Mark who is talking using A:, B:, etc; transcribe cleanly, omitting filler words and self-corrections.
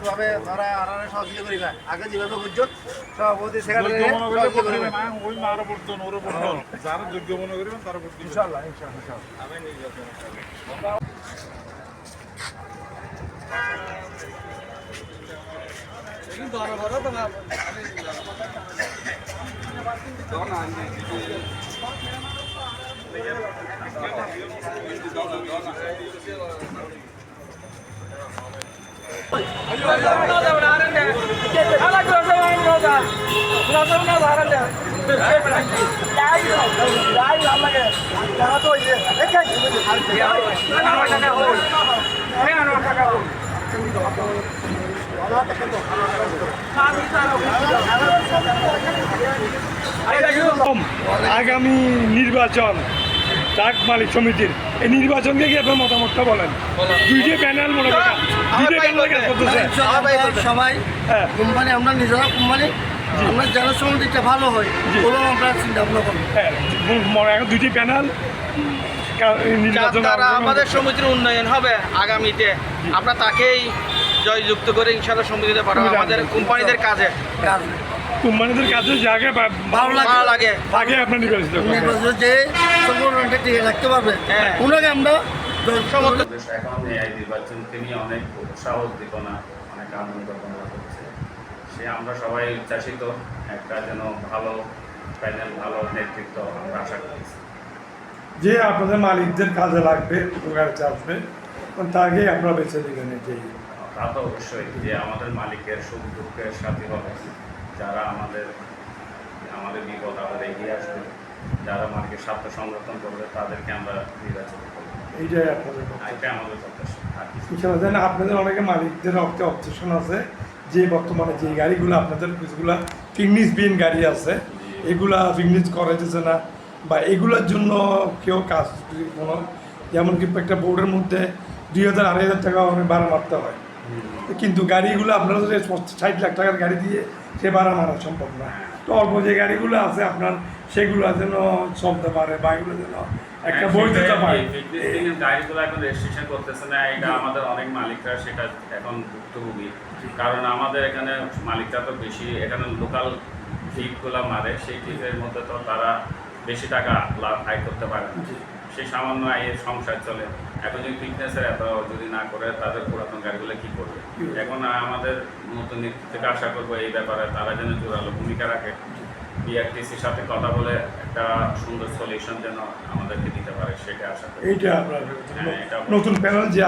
A: ভাবে ধরা আরামে সহযোগিতা করিবা আগে যেভাবে বুঝছো সভাপতি সেক্রেটারি ওই মারা পড়তো ওরে পড়তো যারা যোগ্য মনে করিবেন তারা পড়তো ইনশাআল্লাহ ইনশাআল্লাহ আমি নির্বাচন কিন্তু আরো বড় তো না
B: আগামী নির্বাচন ট্রাক মালিক সমিতির এই নির্বাচনকে কি আপনার মতামতটা বলেন? দুইটা প্যানেল মনে করেন
A: সবাই কোম্পানি আমরা নিজেরা কোম্পানি আমরা জনসমিতিটা ভালো হয় এবং আমরা চিন্তা ভাবনা করবো
B: এখন দুইটি প্যানেল
C: আমাদের সমিতির উন্নয়ন হবে আগামীতে আমরা তাকেই জয়যুক্ত করে ইনশাআল্লাহ সমিতিতে পাঠাবো আমাদের কোম্পানিদের কাজে
B: কোম্পানিদের কাজে যে আগে
C: ভালো লাগে
B: আগে আপনার নির্বাচিত
A: যে সংগঠনটা টিকে রাখতে পারবে ওনাকে আমরা
D: এখন এই নির্বাচনকে নিয়ে অনেক উৎসাহ উদ্দীপনা অনেক আনন্দ করছে সে আমরা সবাই উচ্ছ্বাসিত একটা যেন ভালো প্যানেল ভালো নেতৃত্ব আমরা আশা করছি
B: যে আপনাদের মালিকদের কাজে লাগবে উপকারে আসবে তাকে আপনারা বেছে দেবেন যে
D: তা তো অবশ্যই যে আমাদের মালিকের সুখ দুঃখের সাথী হবে যারা আমাদের বিপদ আমাদের এগিয়ে আসবে যারা মালিকের স্বার্থ সংরক্ষণ করবে তাদেরকে আমরা নির্বাচন করবো
B: এইটাই আপনাদের
D: আমাদের প্রত্যাশা।
B: আপনাদের অনেকে মালিকদের অবজেকশন আছে যে বর্তমানে যে গাড়িগুলো আপনাদের কিছুগুলা ফিটনেস বিহীন গাড়ি আছে এগুলা ফিটনেস করাইতেছে না বা এগুলোর জন্য কেউ কাজ কোনো যেমন কি একটা বোর্ডের মধ্যে 2000 2500 টাকা অনেক ভাড়া মারতে হয় কিন্তু গাড়িগুলো আপনারা যদি 60 লাখ টাকার গাড়ি দিয়ে সে ভাড়া মারা সম্ভব না তো অল্প যে গাড়িগুলো আছে আপনার সেগুলো যেন চলতে পারে বা এগুলো যেন একটা বৈধতা পায়
D: গাড়িগুলো এখন রেজিস্ট্রেশন করতেছে না এটা আমাদের অনেক মালিকরা সেটা এখন ভুক্তভোগী কারণ আমাদের এখানে মালিকরা তো বেশি এখানে লোকাল ফিগুলো মারে সেই ফিজের মধ্যে তো তারা বেশি টাকা লাভ আয় করতে পারে না সেই সামান্য আয়ের সংসার চলে এখন যদি ফিটনেসের এত যদি না করে তাদের পুরাতন গাড়িগুলো কী করবে এখন আমাদের নতুন নেতৃত্বকে আশা করবো এই ব্যাপারে তারা যেন জোরালো ভূমিকা রাখে বিআরটিসির সাথে কথা বলে একটা সুন্দর সলিউশন যেন আমাদেরকে দিতে পারে সেটা আশা করি
B: এইটা আপনার নতুন প্যানেল যে